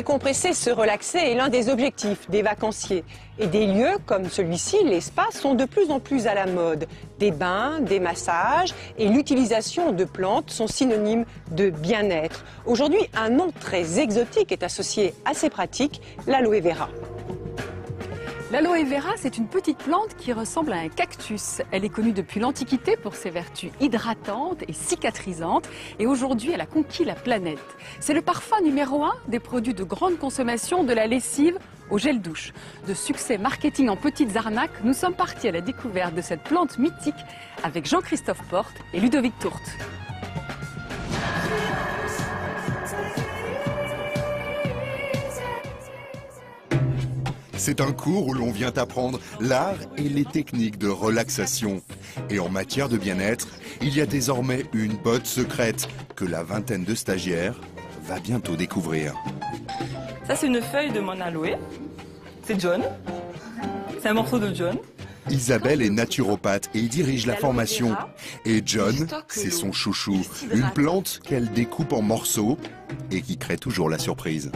Décompresser, se relaxer est l'un des objectifs des vacanciers. Et des lieux comme celui-ci, les spas, sont de plus en plus à la mode. Des bains, des massages et l'utilisation de plantes sont synonymes de bien-être. Aujourd'hui, un nom très exotique est associé à ces pratiques, l'aloe vera. L'aloe vera, c'est une petite plante qui ressemble à un cactus. Elle est connue depuis l'Antiquité pour ses vertus hydratantes et cicatrisantes. Et aujourd'hui, elle a conquis la planète. C'est le parfum numéro 1 des produits de grande consommation, de la lessive au gel douche. De succès marketing en petites arnaques, nous sommes partis à la découverte de cette plante mythique avec Jean-Christophe Porte et Ludovic Tourte. C'est un cours où l'on vient apprendre l'art et les techniques de relaxation. Et en matière de bien-être, il y a désormais une botte secrète que la vingtaine de stagiaires va bientôt découvrir. Ça, c'est une feuille de mon aloe. C'est John. C'est un morceau de John. Isabelle est naturopathe et dirige la formation. Et John, c'est son chouchou, une plante qu'elle découpe en morceaux et qui crée toujours la surprise.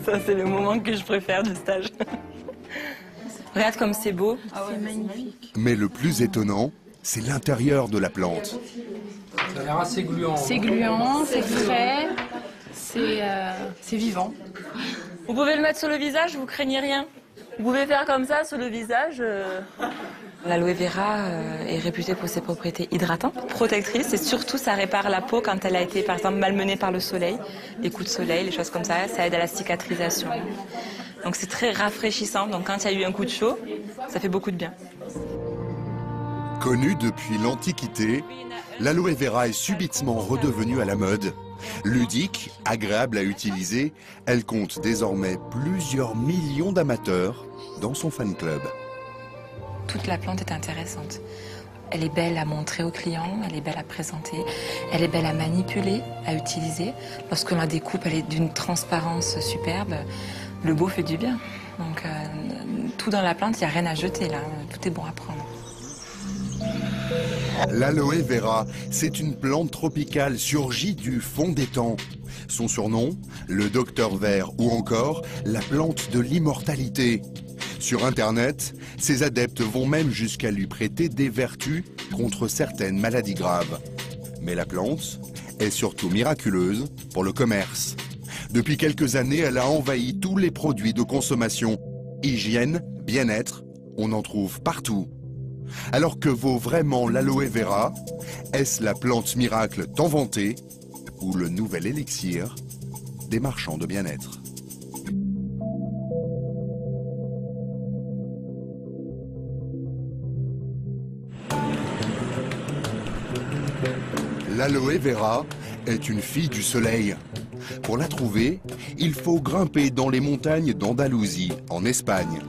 Ça, c'est le moment que je préfère du stage. Regarde comme c'est beau. C'est magnifique. Mais le plus étonnant, c'est l'intérieur de la plante. Ça a l'air assez gluant. C'est gluant, c'est frais, c'est vivant. Vous pouvez le mettre sur le visage, vous craignez rien. Vous pouvez faire comme ça sur le visage. L'aloe vera est réputée pour ses propriétés hydratantes, protectrices, et surtout ça répare la peau quand elle a été par exemple malmenée par le soleil, les coups de soleil, les choses comme ça aide à la cicatrisation. Donc c'est très rafraîchissant, donc quand il y a eu un coup de chaud, ça fait beaucoup de bien. Connue depuis l'Antiquité, l'aloe vera est subitement redevenue à la mode. Ludique, agréable à utiliser, elle compte désormais plusieurs millions d'amateurs dans son fan club. Toute la plante est intéressante. Elle est belle à montrer aux clients, elle est belle à présenter, elle est belle à manipuler, à utiliser. Lorsqu'on la découpe, elle est d'une transparence superbe. Le beau fait du bien. Donc tout dans la plante, il n'y a rien à jeter là, tout est bon à prendre. L'aloe vera, c'est une plante tropicale surgie du fond des temps. Son surnom, le docteur vert ou encore la plante de l'immortalité. Sur Internet, ses adeptes vont même jusqu'à lui prêter des vertus contre certaines maladies graves. Mais la plante est surtout miraculeuse pour le commerce. Depuis quelques années, elle a envahi tous les produits de consommation. Hygiène, bien-être, on en trouve partout. Alors que vaut vraiment l'aloe vera? Est-ce la plante miracle tant vantée ou le nouvel élixir des marchands de bien-être? L'aloe vera est une fille du soleil. Pour la trouver, il faut grimper dans les montagnes d'Andalousie, en Espagne.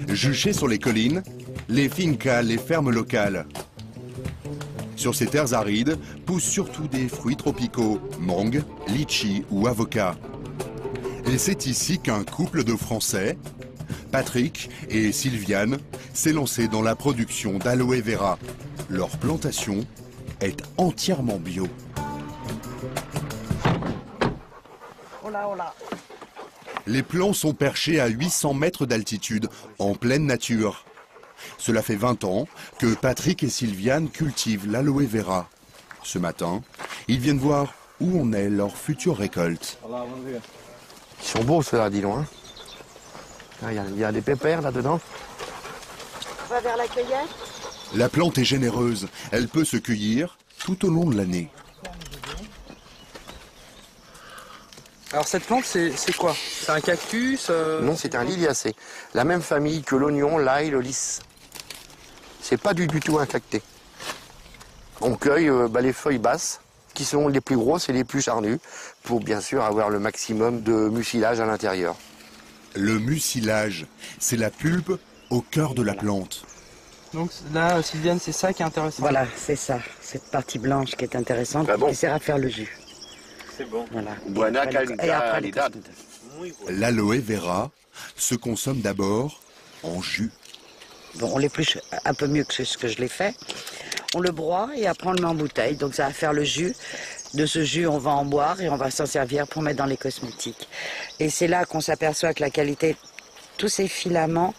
Juchées sur les collines, les fincas, les fermes locales. Sur ces terres arides poussent surtout des fruits tropicaux, mangue, litchi ou avocat. Et c'est ici qu'un couple de Français, Patrick et Sylviane, s'est lancé dans la production d'aloe vera. Leur plantation est entièrement bio. Les plants sont perchés à 800 mètres d'altitude, en pleine nature. Cela fait 20 ans que Patrick et Sylviane cultivent l'aloe vera. Ce matin, ils viennent voir où en est leur future récolte. Ils sont beaux ceux-là, dis donc. Hein. Il y a des pépères là-dedans. On va vers la cueillette. La plante est généreuse, elle peut se cueillir tout au long de l'année. Alors cette plante, c'est quoi? C'est un cactus Non, c'est un liliacé. La même famille que l'oignon, l'ail, le lys. C'est pas du tout un cacté. On cueille les feuilles basses, qui sont les plus grosses et les plus charnues, pour bien sûr avoir le maximum de mucilage à l'intérieur. Le mucilage, c'est la pulpe au cœur de la plante. Donc là, Sylviane, c'est ça qui est intéressant. Voilà, c'est ça, cette partie blanche qui est intéressante, qui sert à faire le jus. C'est bon. Voilà. L'aloe vera se consomme d'abord en jus. Bon, on l'épluche un peu mieux que ce que je l'ai fait. On le broie et après on le met en bouteille. Donc ça va faire le jus De ce jus, on va en boire et on va s'en servir pour mettre dans les cosmétiques. Et c'est là qu'on s'aperçoit que la qualité, tous ces filaments,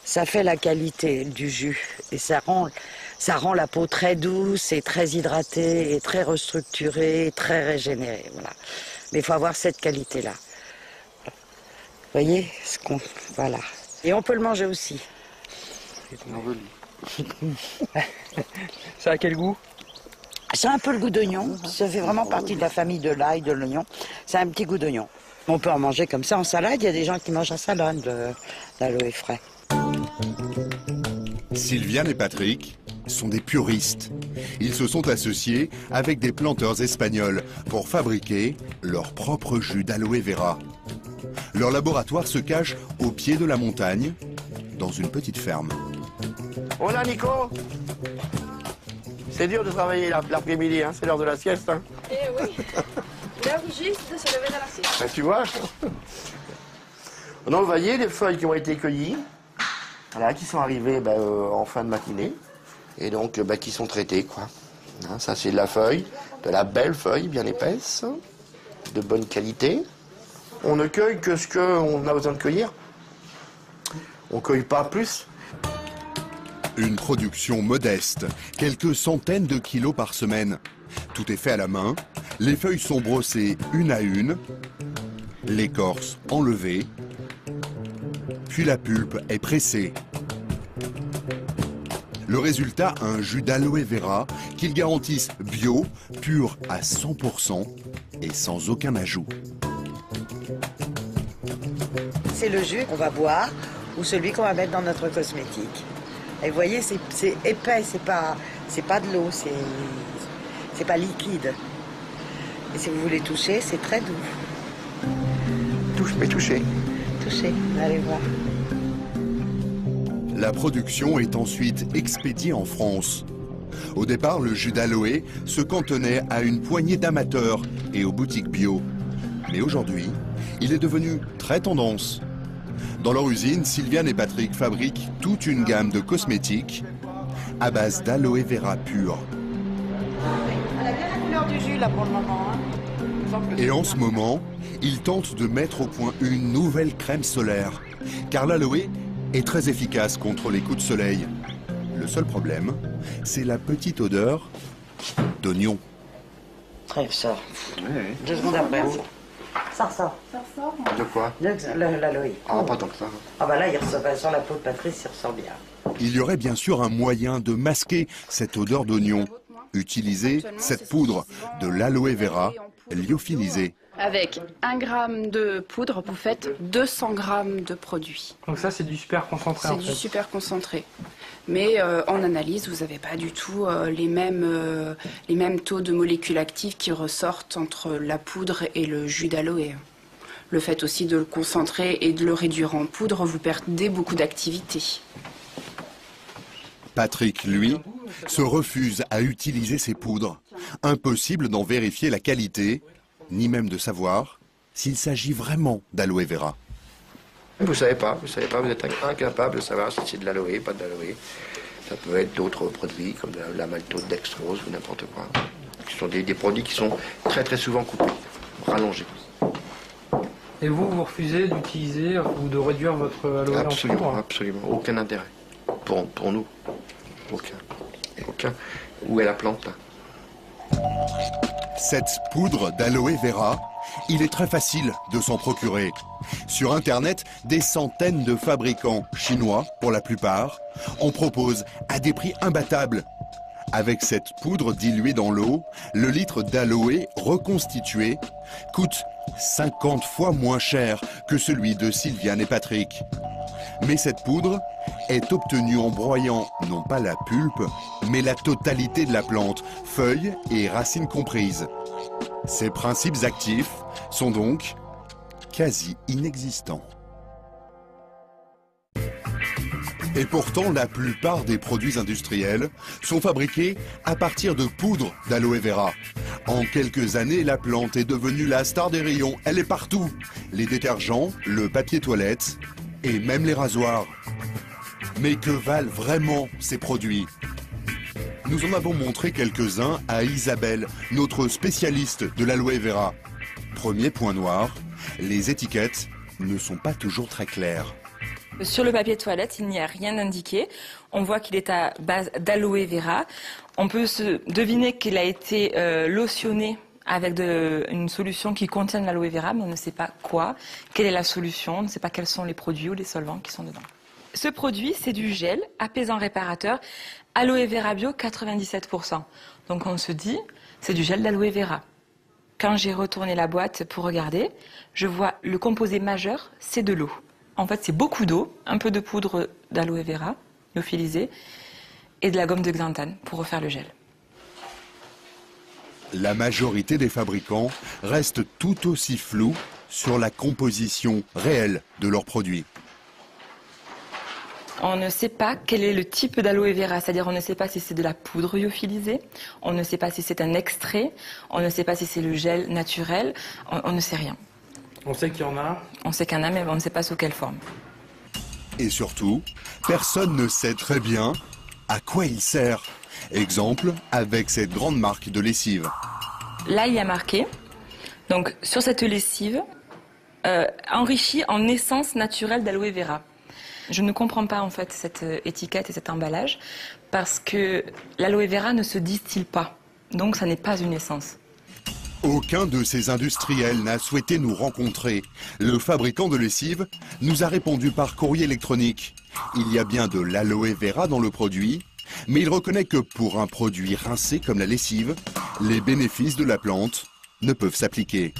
ça fait la qualité du jus. Et ça rend la peau très douce et très hydratée et très restructurée et très régénérée. Voilà. Mais il faut avoir cette qualité-là. Vous voyez voilà. Et on peut le manger aussi. Ça a quel goût? C'est un peu le goût d'oignon. Ça fait vraiment partie de la famille de l'ail, de l'oignon. C'est un petit goût d'oignon. On peut en manger comme ça en salade. Il y a des gens qui mangent en salade l'aloe frais. Sylviane et Patrick sont des puristes. Ils se sont associés avec des planteurs espagnols pour fabriquer leur propre jus d'aloe vera. Leur laboratoire se cache au pied de la montagne, dans une petite ferme. Hola Nico. C'est dur de travailler l'après-midi, hein, c'est l'heure de la sieste. Hein. Eh oui, l'heure juste de se lever dans la sieste. Ben, tu vois. On a envoyé les feuilles qui ont été cueillies, voilà, qui sont arrivées en fin de matinée, et donc qui sont traitées, quoi. Hein, ça c'est de la feuille, de la belle feuille, bien épaisse, de bonne qualité. On ne cueille que ce qu'on a besoin de cueillir. On ne cueille pas plus. Une production modeste, quelques centaines de kilos par semaine. Tout est fait à la main, les feuilles sont brossées une à une, l'écorce enlevée, puis la pulpe est pressée. Le résultat, un jus d'aloe vera qu'ils garantissent bio, pur à 100% et sans aucun ajout. C'est le jus qu'on va boire ou celui qu'on va mettre dans notre cosmétique. Et vous voyez, c'est épais, c'est pas de l'eau, c'est pas liquide. Et si vous voulez toucher, c'est très doux. Touche, mais toucher. Touchez, allez voir. La production est ensuite expédiée en France. Au départ, le jus d'aloe se cantonnait à une poignée d'amateurs et aux boutiques bio. Mais aujourd'hui, il est devenu très tendance. Dans leur usine, Sylviane et Patrick fabriquent toute une gamme de cosmétiques à base d'aloe vera pur. Elle a bien la couleur du jus là pour le moment. Hein. Et en ce moment, ils tentent de mettre au point une nouvelle crème solaire. Car l'aloe est très efficace contre les coups de soleil. Le seul problème, c'est la petite odeur d'oignon. Très ressort. 2 secondes après. Ça ressort. De quoi? L'aloe. Ah, pas tant que ça. Ah bah là, il ressort sur la peau de Patrice, il ressort bien. Il y aurait bien sûr un moyen de masquer cette odeur d'oignon. Utiliser cette poudre de l'aloe vera lyophilisée. Avec 1 gramme de poudre, vous faites 200 grammes de produit. Donc ça, c'est du super concentré en fait. C'est du super concentré. Mais en analyse, vous n'avez pas du tout les mêmes taux de molécules actives qui ressortent entre la poudre et le jus d'aloe. Le fait aussi de le concentrer et de le réduire en poudre, vous perdez beaucoup d'activité. Patrick, lui, se refuse à utiliser ces poudres. Impossible d'en vérifier la qualité, ni même de savoir s'il s'agit vraiment d'aloe vera. Vous savez pas, vous êtes incapable de savoir si c'est de l'aloe, pas de l'aloe. Ça peut être d'autres produits, comme de la maltose, dextrose ou n'importe quoi. Ce sont des produits qui sont très très souvent coupés, rallongés. Et vous refusez d'utiliser ou de réduire votre aloe en poudre? Absolument, aucun intérêt. Pour nous, aucun. Où est la plante là? Cette poudre d'aloe vera, il est très facile de s'en procurer. Sur Internet, des centaines de fabricants chinois, pour la plupart, en proposent à des prix imbattables. Avec cette poudre diluée dans l'eau, le litre d'aloe reconstitué coûte 50 fois moins cher que celui de Sylviane et Patrick. Mais cette poudre est obtenue en broyant non pas la pulpe, mais la totalité de la plante, feuilles et racines comprises. Ces principes actifs sont donc quasi inexistants. Et pourtant, la plupart des produits industriels sont fabriqués à partir de poudre d'aloe vera. En quelques années, la plante est devenue la star des rayons. Elle est partout. Les détergents, le papier toilette et même les rasoirs. Mais que valent vraiment ces produits? Nous en avons montré quelques-uns à Isabelle, notre spécialiste de l'aloe vera. Premier point noir, les étiquettes ne sont pas toujours très claires. Sur le papier toilette, il n'y a rien indiqué. On voit qu'il est à base d'aloe vera. On peut se deviner qu'il a été lotionné avec une solution qui contient de l'aloe vera, mais on ne sait pas quoi, quelle est la solution, on ne sait pas quels sont les produits ou les solvants qui sont dedans. Ce produit, c'est du gel apaisant réparateur, aloe vera bio 97%. Donc on se dit, c'est du gel d'aloe vera. Quand j'ai retourné la boîte pour regarder, je vois le composé majeur, c'est de l'eau. En fait, c'est beaucoup d'eau, un peu de poudre d'aloe vera, lyophilisée, et de la gomme de xanthane pour refaire le gel. La majorité des fabricants restent tout aussi flous sur la composition réelle de leurs produits. On ne sait pas quel est le type d'aloe vera, c'est-à-dire on ne sait pas si c'est de la poudre lyophilisée, on ne sait pas si c'est un extrait, on ne sait pas si c'est le gel naturel, on ne sait rien. On sait qu'il y en a. On sait qu'il y en a, mais on ne sait pas sous quelle forme. Et surtout, personne ne sait très bien à quoi il sert. Exemple avec cette grande marque de lessive. Là, il y a marqué, donc sur cette lessive, enrichie en essence naturelle d'aloe vera. Je ne comprends pas en fait cette étiquette et cet emballage parce que l'aloe vera ne se distille pas, donc ça n'est pas une essence. Aucun de ces industriels n'a souhaité nous rencontrer. Le fabricant de lessive nous a répondu par courrier électronique. Il y a bien de l'aloe vera dans le produit, mais il reconnaît que pour un produit rincé comme la lessive, les bénéfices de la plante ne peuvent s'appliquer.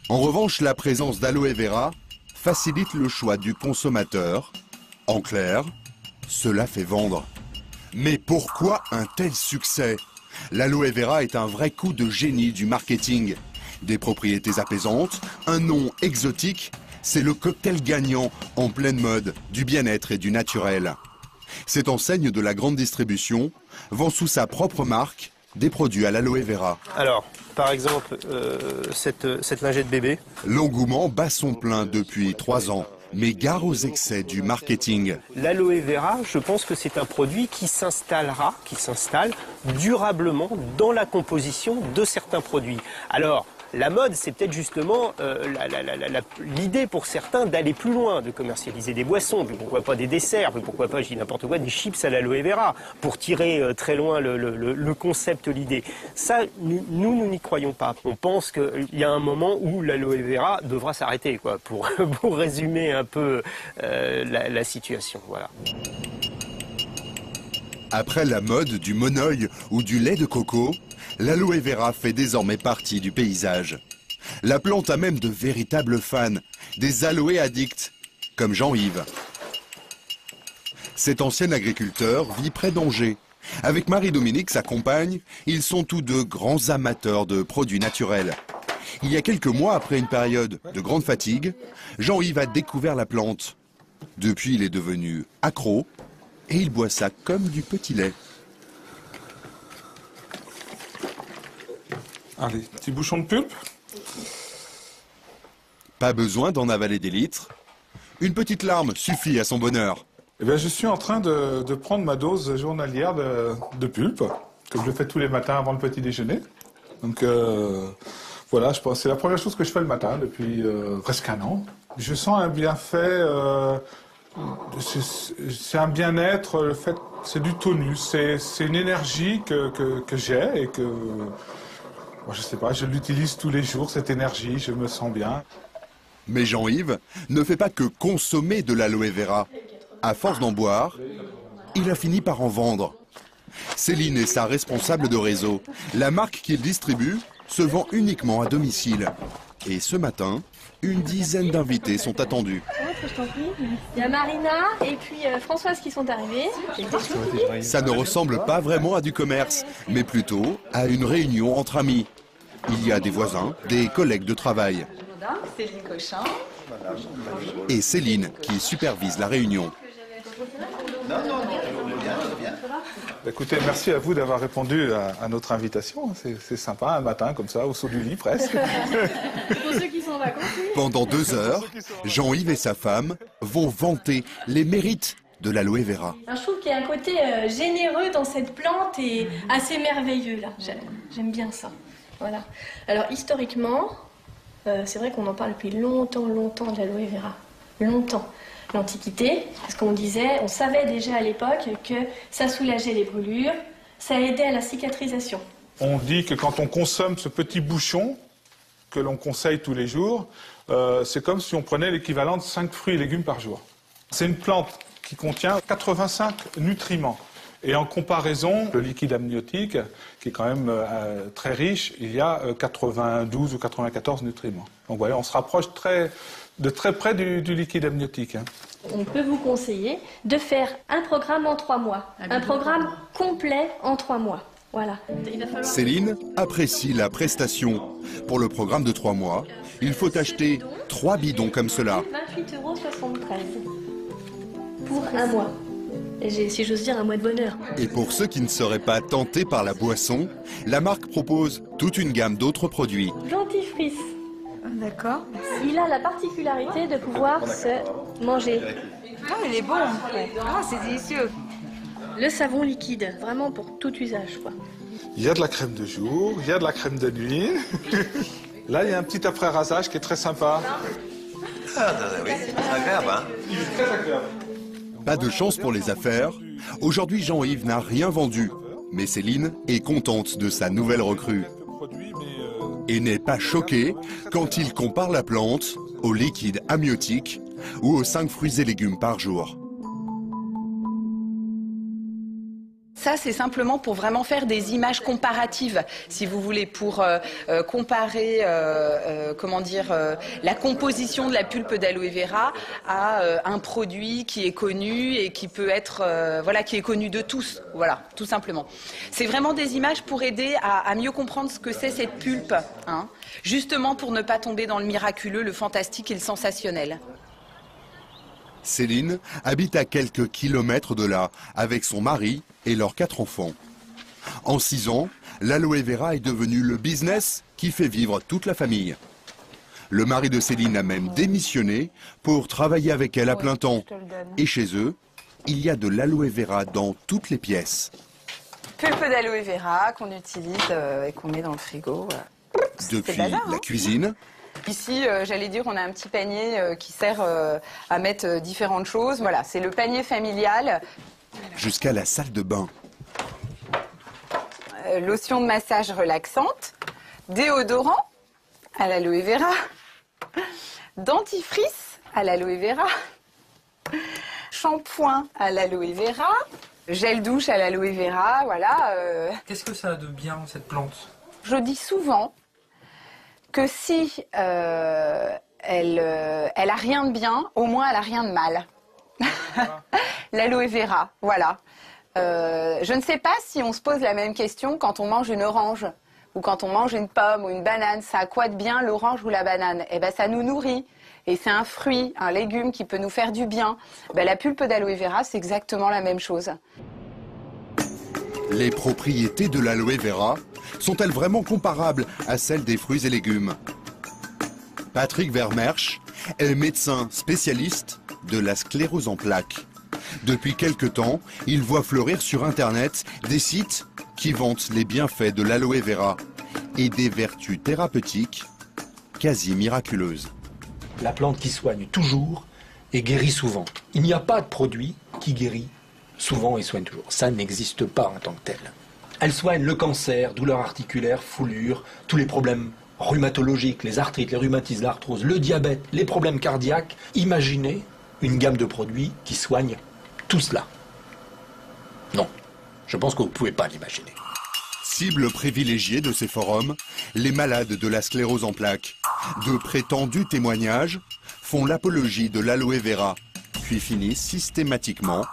En revanche, la présence d'aloe vera facilite le choix du consommateur. En clair, cela fait vendre. Mais pourquoi un tel succès ? L'aloe vera est un vrai coup de génie du marketing. Des propriétés apaisantes, un nom exotique, c'est le cocktail gagnant en pleine mode du bien-être et du naturel. Cette enseigne de la grande distribution vend sous sa propre marque des produits à l'aloe vera. Alors, par exemple, cette lingette bébé. L'engouement bat son plein depuis 3 ans. Mais gare aux excès du marketing. L'aloe vera, je pense que c'est un produit qui s'installe durablement dans la composition de certains produits. Alors, la mode, c'est peut-être justement l'idée pour certains d'aller plus loin, de commercialiser des boissons, puis pourquoi pas des desserts, puis pourquoi pas, je dis n'importe quoi, des chips à l'aloe vera, pour tirer très loin le concept, l'idée. Ça, nous n'y croyons pas. On pense qu'il y a un moment où l'aloe vera devra s'arrêter, quoi, pour résumer un peu la situation. Voilà. Après la mode du monoeil ou du lait de coco, l'aloe vera fait désormais partie du paysage. La plante a même de véritables fans, des aloe addicts, comme Jean-Yves. Cet ancien agriculteur vit près d'Angers. Avec Marie-Dominique, sa compagne, ils sont tous deux grands amateurs de produits naturels. Il y a quelques mois, après une période de grande fatigue, Jean-Yves a découvert la plante. Depuis, il est devenu accro et il boit ça comme du petit lait. Allez, petit bouchon de pulpe. Pas besoin d'en avaler des litres. Une petite larme suffit à son bonheur. Eh bien, je suis en train de prendre ma dose journalière de pulpe, comme je le fais tous les matins avant le petit déjeuner. Donc voilà, je pense c'est la première chose que je fais le matin depuis presque 1 an. Je sens un bienfait, c'est un bien-être, le fait, c'est du tonus, c'est une énergie que j'ai et que, moi, je sais pas, je l'utilise tous les jours, cette énergie, je me sens bien. Mais Jean-Yves ne fait pas que consommer de l'aloe vera. À force d'en boire, il a fini par en vendre. Céline est sa responsable de réseau. La marque qu'il distribue se vend uniquement à domicile. Et ce matin, une dizaine d'invités sont attendus. Il y a Marina et puis Françoise qui sont arrivées. Ça ne ressemble pas vraiment à du commerce, mais plutôt à une réunion entre amis. Il y a des voisins, des collègues de travail. Céline Cochin. Et Céline qui supervise la réunion. Écoutez, merci à vous d'avoir répondu à notre invitation. C'est sympa, un matin comme ça, au saut du lit presque. Pour ceux qui sont en vacances. Pendant 2 heures, Jean-Yves et sa femme vont vanter les mérites de l'aloe vera. Je trouve qu'il y a un côté généreux dans cette plante et assez merveilleux là. J'aime bien ça. Voilà. Alors historiquement, c'est vrai qu'on en parle depuis longtemps de l'aloe vera. Longtemps. L'Antiquité, parce qu'on disait, on savait déjà à l'époque que ça soulageait les brûlures, ça aidait à la cicatrisation. On dit que quand on consomme ce petit bouchon, que l'on conseille tous les jours, c'est comme si on prenait l'équivalent de 5 fruits et légumes par jour. C'est une plante qui contient 85 nutriments. Et en comparaison, le liquide amniotique, qui est quand même très riche, il y a 92 ou 94 nutriments. Donc voilà, on se rapproche de très près du liquide amniotique. On peut vous conseiller de faire un programme en 3 mois. Un programme complet en 3 mois. Voilà. Céline apprécie la prestation. Pour le programme de 3 mois, il faut acheter 3 bidons comme cela. 28,73 € pour un mois. Et si j'ose dire, un mois de bonheur. Et pour ceux qui ne seraient pas tentés par la boisson, la marque propose toute une gamme d'autres produits. Dentifrice. D'accord. Il a la particularité de pouvoir se manger. Ah, il est bon. Ah, c'est délicieux. Le savon liquide, vraiment pour tout usage, quoi. Il y a de la crème de jour, il y a de la crème de nuit. Là, il y a un petit après-rasage qui est très sympa. Ah, oui, c'est agréable, hein. Très agréable. Pas de chance pour les affaires. Aujourd'hui, Jean-Yves n'a rien vendu. Mais Céline est contente de sa nouvelle recrue. Et n'est pas choquée quand il compare la plante au liquide amniotique ou aux 5 fruits et légumes par jour. Ça, c'est simplement pour vraiment faire des images comparatives, si vous voulez, pour comparer, la composition de la pulpe d'aloe vera à un produit qui est connu et qui peut être, qui est connu de tous, voilà, tout simplement. C'est vraiment des images pour aider à mieux comprendre ce que c'est cette pulpe, hein, justement pour ne pas tomber dans le miraculeux, le fantastique et le sensationnel. Céline habite à quelques kilomètres de là, avec son mari et leurs 4 enfants. En 6 ans, l'aloe vera est devenu le business qui fait vivre toute la famille. Le mari de Céline a même démissionné pour travailler avec elle à plein temps. Et chez eux, il y a de l'aloe vera dans toutes les pièces. Pulpe d'aloe vera qu'on utilise et qu'on met dans le frigo. Depuis bazar, la cuisine. Ici, j'allais dire, on a un petit panier qui sert à mettre différentes choses. Voilà, c'est le panier familial. Jusqu'à la salle de bain. Lotion de massage relaxante, déodorant à l'aloe vera, dentifrice à l'aloe vera, shampoing à l'aloe vera, gel douche à l'aloe vera, voilà. Qu'est-ce que ça a de bien, cette plante? Je dis souvent que si elle a rien de bien, au moins elle a rien de mal. L'aloe vera, voilà. Je ne sais pas si on se pose la même question quand on mange une orange ou quand on mange une pomme ou une banane. Ça a quoi de bien l'orange ou la banane? Eh bien, ça nous nourrit. Et c'est un fruit, un légume qui peut nous faire du bien. Ben, la pulpe d'aloe vera, c'est exactement la même chose. Les propriétés de l'aloe vera sont-elles vraiment comparables à celles des fruits et légumes? Patrick Vermersch est médecin spécialiste de la sclérose en plaques. Depuis quelque temps, il voit fleurir sur Internet des sites qui vantent les bienfaits de l'aloe vera et des vertus thérapeutiques quasi miraculeuses. La plante qui soigne toujours et guérit souvent. Il n'y a pas de produit qui guérit souvent et soigne toujours. Ça n'existe pas en tant que tel. Elle soigne le cancer, douleurs articulaires, foulures, tous les problèmes rhumatologiques, les arthrites, les rhumatismes, l'arthrose, le diabète, les problèmes cardiaques. Imaginez une gamme de produits qui soignent tout cela. Non, je pense que vous ne pouvez pas l'imaginer. Cible privilégiée de ces forums, les malades de la sclérose en plaques. De prétendus témoignages font l'apologie de l'aloe vera, puis finissent systématiquement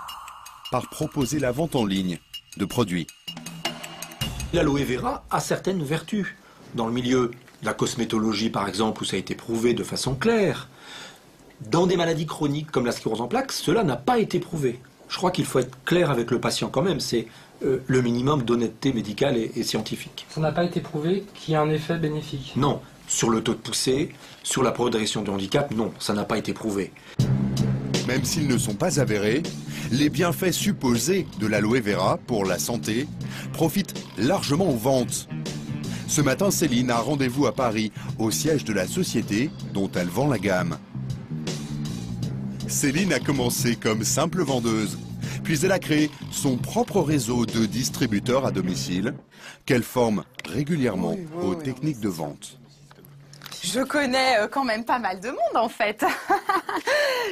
par proposer la vente en ligne de produits. L'aloe vera a certaines vertus. Dans le milieu de la cosmétologie, par exemple, où ça a été prouvé de façon claire, dans des maladies chroniques comme la sclérose en plaques, cela n'a pas été prouvé. Je crois qu'il faut être clair avec le patient quand même. C'est le minimum d'honnêteté médicale et scientifique. Ça n'a pas été prouvé qu'il y a un effet bénéfique? Non. Sur le taux de poussée, sur la progression du handicap, non, ça n'a pas été prouvé. Même s'ils ne sont pas avérés, les bienfaits supposés de l'aloe vera pour la santé profitent largement aux ventes. Ce matin, Céline a rendez-vous à Paris, au siège de la société dont elle vend la gamme. Céline a commencé comme simple vendeuse, puis elle a créé son propre réseau de distributeurs à domicile qu'elle forme régulièrement aux techniques de vente. Je connais quand même pas mal de monde en fait.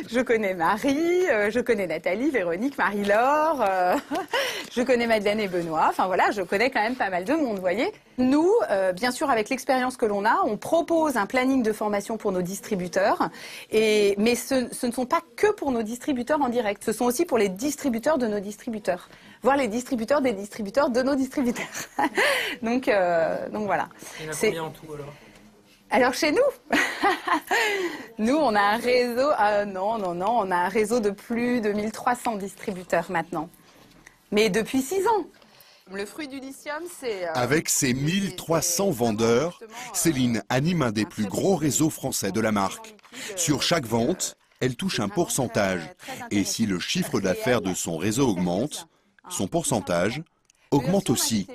Je connais Marie, je connais Nathalie, Véronique, Marie-Laure, je connais Madeleine et Benoît. Enfin voilà, je connais quand même pas mal de monde, vous voyez. Nous, bien sûr, avec l'expérience que l'on a, on propose un planning de formation pour nos distributeurs. Mais ce ne sont pas que pour nos distributeurs en direct, ce sont aussi pour les distributeurs de nos distributeurs. Voire les distributeurs des distributeurs de nos distributeurs. donc voilà. Il y en a combien en tout alors ? Alors chez nous, nous on a un réseau, on a un réseau de plus de 1300 distributeurs maintenant, mais depuis 6 ans. Le fruit du lithium, c'est... Avec ses 1300 vendeurs, Céline anime un des plus gros réseaux français de la marque. Sur chaque vente, elle touche un pourcentage, et si le chiffre d'affaires de son réseau augmente, son pourcentage augmente aussi.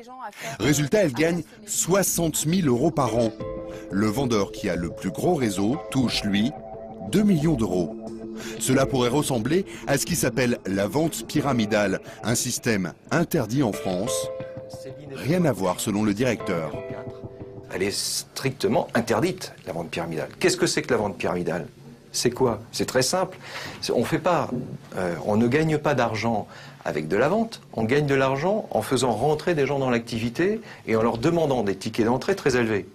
Résultat, elle gagne 60 000 € par an. Le vendeur qui a le plus gros réseau touche, lui, 2 millions d'euros. Cela pourrait ressembler à ce qui s'appelle la vente pyramidale, un système interdit en France. Rien à voir selon le directeur. Elle est strictement interdite, la vente pyramidale. Qu'est-ce que c'est que la vente pyramidale? C'est quoi? C'est très simple. On ne gagne pas d'argent avec de la vente, on gagne de l'argent en faisant rentrer des gens dans l'activité et en leur demandant des tickets d'entrée très élevés.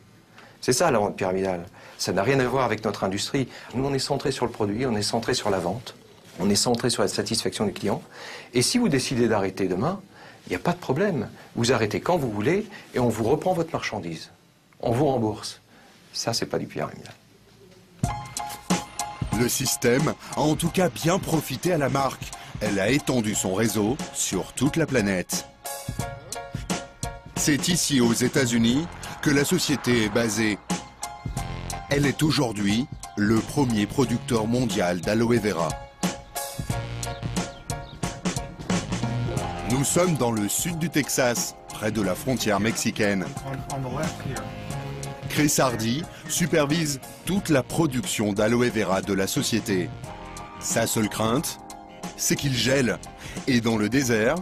C'est ça la vente pyramidale. Ça n'a rien à voir avec notre industrie. Nous, on est centré sur le produit, on est centré sur la vente, on est centré sur la satisfaction du client. Et si vous décidez d'arrêter demain, il n'y a pas de problème. Vous arrêtez quand vous voulez et on vous reprend votre marchandise. On vous rembourse. Ça, c'est pas du pyramidal. Le système a en tout cas bien profité à la marque. Elle a étendu son réseau sur toute la planète. C'est ici, aux États-Unis, que la société est basée. Elle est aujourd'hui le premier producteur mondial d'aloe vera. Nous sommes dans le sud du Texas, près de la frontière mexicaine. Chris Hardy supervise toute la production d'aloe vera de la société. Sa seule crainte, c'est qu'il gèle. Et dans le désert,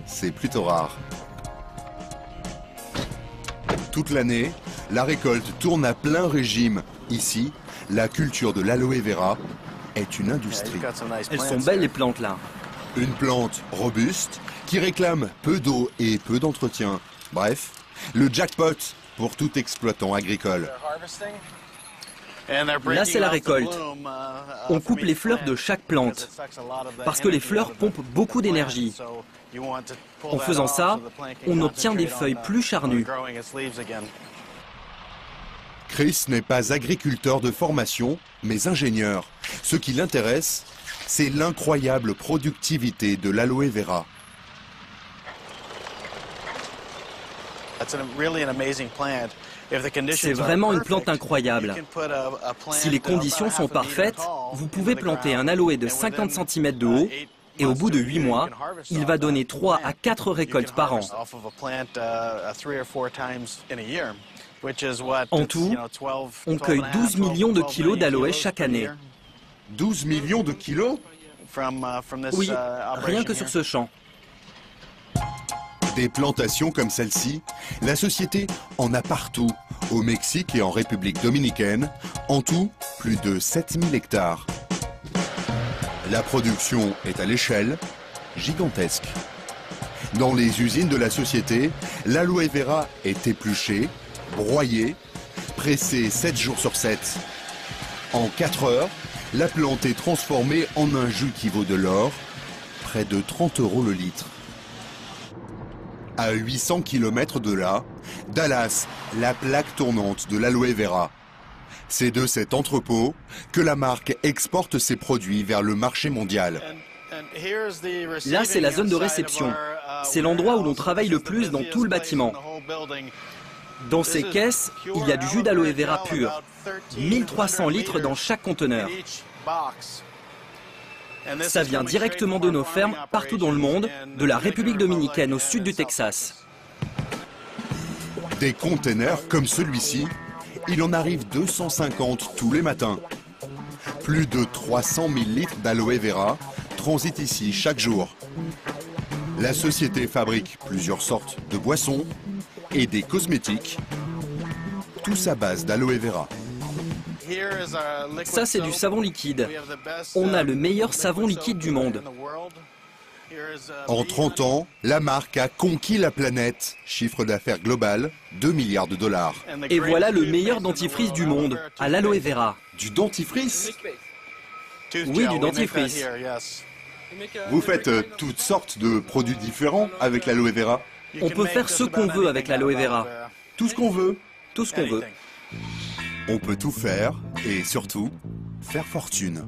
c'est plutôt rare. Toute l'année, la récolte tourne à plein régime. Ici, la culture de l'aloe vera est une industrie. Elles sont belles les plantes là. Une plante robuste qui réclame peu d'eau et peu d'entretien. Bref, le jackpot pour tout exploitant agricole. Là, c'est la récolte. On coupe les fleurs de chaque plante, parce que les fleurs pompent beaucoup d'énergie. En faisant ça, on obtient des feuilles plus charnues. Chris n'est pas agriculteur de formation, mais ingénieur. Ce qui l'intéresse, c'est l'incroyable productivité de l'aloe vera. C'est vraiment une plante incroyable. Si les conditions sont parfaites, vous pouvez planter un aloe de 50 cm de haut et au bout de 8 mois, il va donner 3 à 4 récoltes par an. En tout, on cueille 12 millions de kilos d'aloe chaque année. 12 millions de kilos? Oui, rien que sur ce champ. Des plantations comme celle-ci, la société en a partout, au Mexique et en République dominicaine, en tout plus de 7000 hectares. La production est à l'échelle gigantesque. Dans les usines de la société, l'aloe vera est épluché, broyé, pressé 7 jours sur 7. En 4 heures, la plante est transformée en un jus qui vaut de l'or, près de 30 € le litre. À 800 km de là, Dallas, la plaque tournante de l'aloe vera. C'est de cet entrepôt que la marque exporte ses produits vers le marché mondial. Là, c'est la zone de réception. C'est l'endroit où l'on travaille le plus dans tout le bâtiment. Dans ces caisses, il y a du jus d'aloe vera pur. 1300 litres dans chaque conteneur. Ça vient directement de nos fermes partout dans le monde, de la République dominicaine au sud du Texas. Des containers comme celui-ci, il en arrive 250 tous les matins. Plus de 300 000 litres d'aloe vera transitent ici chaque jour. La société fabrique plusieurs sortes de boissons et des cosmétiques, tous à base d'aloe vera. Ça, c'est du savon liquide. On a le meilleur savon liquide du monde. En 30 ans, la marque a conquis la planète. Chiffre d'affaires global, 2 milliards de dollars. Et voilà le meilleur dentifrice du monde, à l'aloe vera. Du dentifrice? Oui, du dentifrice. Vous faites toutes sortes de produits différents avec l'aloe vera? On peut faire ce qu'on veut avec l'aloe vera. Tout ce qu'on veut? Tout ce qu'on veut. On peut tout faire et surtout, faire fortune.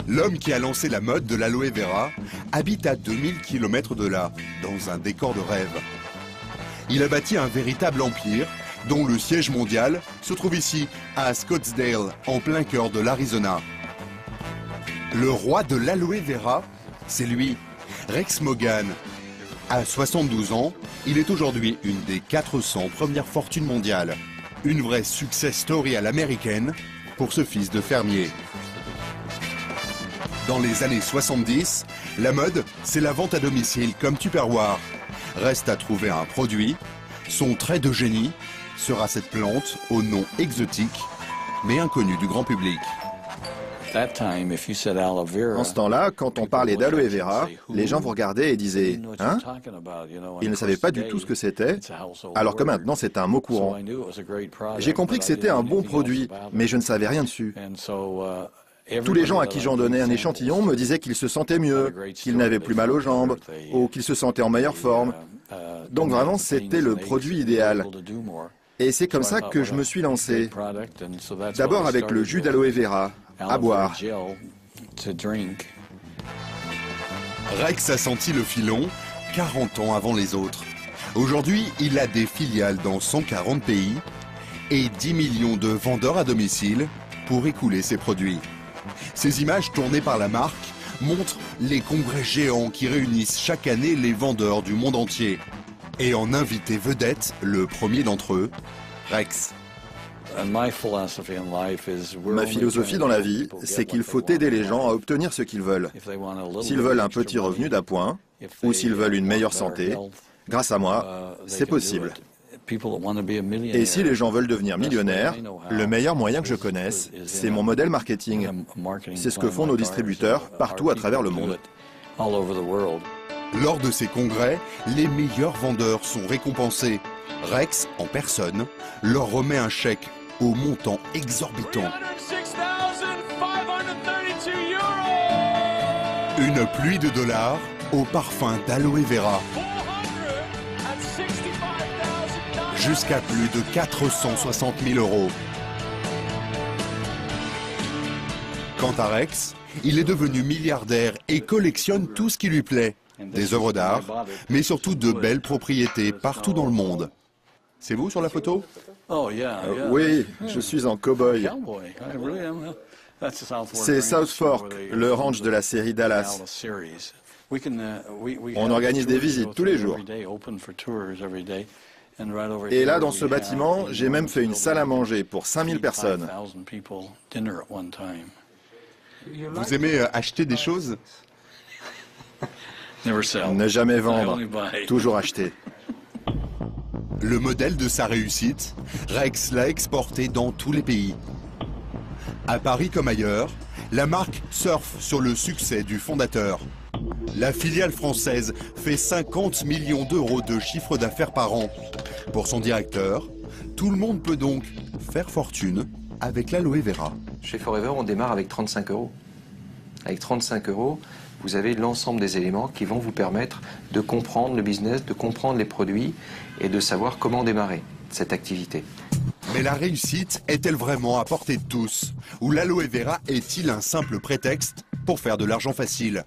L'homme qui a lancé la mode de l'aloe vera habite à 2000 km de là, dans un décor de rêve. Il a bâti un véritable empire, dont le siège mondial se trouve ici, à Scottsdale, en plein cœur de l'Arizona. Le roi de l'aloe vera, c'est lui, Rex Morgan. À 72 ans, il est aujourd'hui une des 400 premières fortunes mondiales. Une vraie success story à l'américaine pour ce fils de fermier. Dans les années 70, la mode, c'est la vente à domicile comme Tupperware. Reste à trouver un produit. Son trait de génie sera cette plante au nom exotique, mais inconnue du grand public. En ce temps-là, quand on parlait d'aloe vera, les gens vous regardaient et disaient « Hein ?» Ils ne savaient pas du tout ce que c'était, alors que maintenant c'est un mot courant. J'ai compris que c'était un bon produit, mais je ne savais rien dessus. Tous les gens à qui j'en donnais un échantillon me disaient qu'ils se sentaient mieux, qu'ils n'avaient plus mal aux jambes, ou qu'ils se sentaient en meilleure forme. Donc vraiment, c'était le produit idéal. Et c'est comme ça que je me suis lancé. D'abord avec le jus d'aloe vera, à boire. Rex a senti le filon 40 ans avant les autres. Aujourd'hui, il a des filiales dans 140 pays et 10 millions de vendeurs à domicile pour écouler ses produits. Ces images tournées par la marque montrent les congrès géants qui réunissent chaque année les vendeurs du monde entier. Et en invité vedette, le premier d'entre eux, Rex. Ma philosophie dans la vie, c'est qu'il faut aider les gens à obtenir ce qu'ils veulent. S'ils veulent un petit revenu d'appoint, ou s'ils veulent une meilleure santé, grâce à moi, c'est possible. Et si les gens veulent devenir millionnaires, le meilleur moyen que je connaisse, c'est mon modèle marketing. C'est ce que font nos distributeurs partout à travers le monde. Lors de ces congrès, les meilleurs vendeurs sont récompensés. Rex, en personne, leur remet un chèque au montant exorbitant. Une pluie de dollars au parfum d'aloe vera. Jusqu'à plus de 460 000 €. Quant à Rex, il est devenu milliardaire et collectionne tout ce qui lui plaît. Des œuvres d'art, mais surtout de belles propriétés partout dans le monde. C'est vous sur la photo? Oui, je suis en cow-boy. C'est South Fork, le ranch de la série Dallas. On organise des visites tous les jours. Et là, dans ce bâtiment, j'ai même fait une salle à manger pour 5000 personnes. Vous aimez acheter des choses? Ne jamais vendre, toujours acheter. Le modèle de sa réussite, Rex l'a exporté dans tous les pays. À Paris comme ailleurs, la marque surfe sur le succès du fondateur. La filiale française fait 50 millions d'euros de chiffre d'affaires par an. Pour son directeur, tout le monde peut donc faire fortune avec l'aloe vera. Chez Forever, on démarre avec 35 €. Avec 35 €, vous avez l'ensemble des éléments qui vont vous permettre de comprendre le business, de comprendre les produits et de savoir comment démarrer cette activité. Mais la réussite est-elle vraiment à portée de tous? Ou l'aloe vera est-il un simple prétexte pour faire de l'argent facile?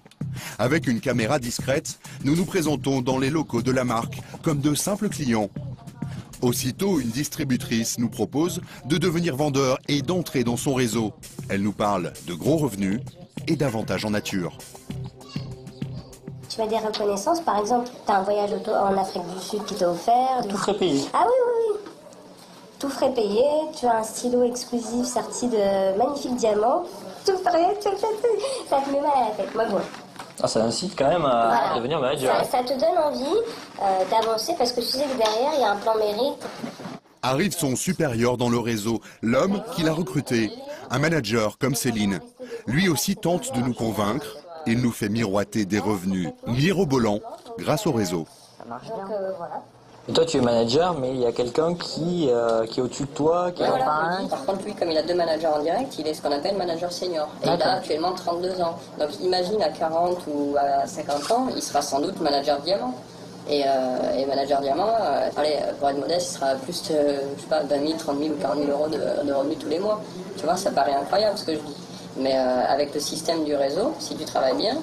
Avec une caméra discrète, nous nous présentons dans les locaux de la marque comme de simples clients. Aussitôt, une distributrice nous propose de devenir vendeur et d'entrer dans son réseau. Elle nous parle de gros revenus et davantage en nature. Tu as des reconnaissances, par exemple, tu as un voyage en Afrique du Sud qui t'est offert. Tout frais payé. Ah oui, oui, oui. Tout frais payé, tu as un stylo exclusif sorti de magnifiques diamants. Tout frais, ça te met mal à la tête, moi bon. Ah, ça incite quand même à devenir manager. Ça te donne envie d'avancer parce que tu sais que derrière, il y a un plan mérite. Arrive son supérieur dans le réseau, l'homme qui l'a recruté, un manager comme Céline. Lui aussi tente de nous convaincre. Il nous fait miroiter des revenus mirobolants grâce au réseau. Ça marche bien. Et toi, tu es manager, mais il y a quelqu'un qui est au-dessus de toi, qui est Par contre, lui, comme il a 2 managers en direct, il est ce qu'on appelle manager senior. Et il a actuellement 32 ans. Donc imagine à 40 ou à 50 ans, il sera sans doute manager diamant. Et manager diamant, allez, pour être modeste, il sera à plus de, je sais pas, 20 000, 30 000 ou 40 000 euros de revenus tous les mois. Tu vois, ça paraît incroyable ce que je dis. Mais avec le système du réseau, si tu travailles bien,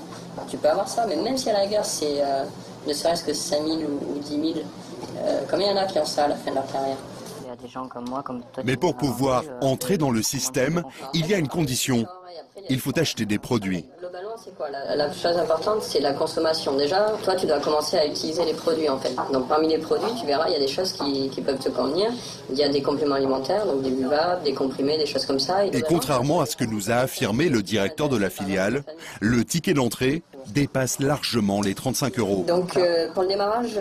tu peux avoir ça. Mais même si à la rigueur, c'est ne serait-ce que 5 000 ou 10 000, combien il y en a qui ont ça à la fin de leur carrière? Il y a des gens comme moi, comme toi. Mais pour pouvoir entrer dans le système, il y a une condition. Il faut acheter des produits. Globalement, c'est quoi la chose importante, c'est la consommation. Déjà, toi, tu dois commencer à utiliser les produits, en fait. Donc, parmi les produits, tu verras, il y a des choses qui peuvent te convenir. Il y a des compléments alimentaires, donc des buvables, des comprimés, des choses comme ça. Et contrairement à ce que nous a affirmé le directeur de la filiale, le ticket d'entrée dépasse largement les 35 €. Donc, pour le démarrage,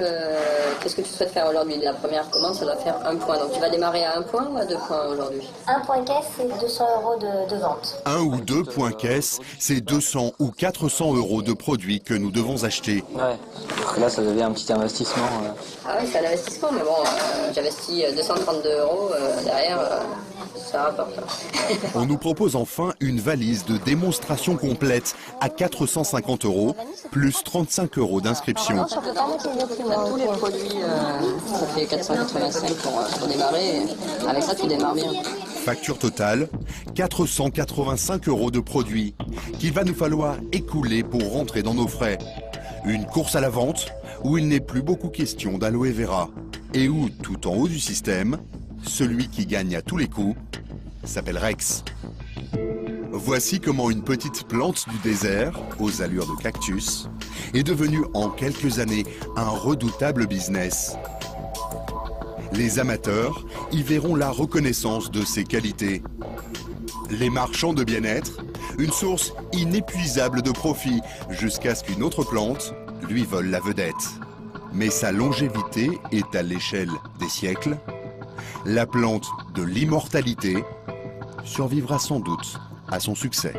qu'est-ce que tu souhaites faire aujourd'hui? La première commande, ça doit faire 1 point. Donc, tu vas démarrer à 1 point ou à 2 points aujourd'hui? 1 point caisse, c'est 200 € de vente. 1 ou 2 points caisse, c'est 200 ou 400 € de produits que nous devons acheter. Ouais, là ça devient un petit investissement. Ah oui, c'est un investissement, mais bon, j'investis 232 € derrière, ça rapporte. On nous propose enfin une valise de démonstration complète à 450 €, plus 35 € d'inscription. Tous les produits, ça fait 485 pour démarrer. Avec ça, tu démarres bien. Facture totale, 485 € de produits qu'il va nous falloir écouler pour rentrer dans nos frais. Une course à la vente où il n'est plus beaucoup question d'aloe vera et où, tout en haut du système, celui qui gagne à tous les coups s'appelle Rex. Voici comment une petite plante du désert, aux allures de cactus, est devenue en quelques années un redoutable business. Les amateurs y verront la reconnaissance de ses qualités. Les marchands de bien-être, une source inépuisable de profit jusqu'à ce qu'une autre plante lui vole la vedette. Mais sa longévité est à l'échelle des siècles. La plante de l'immortalité survivra sans doute à son succès.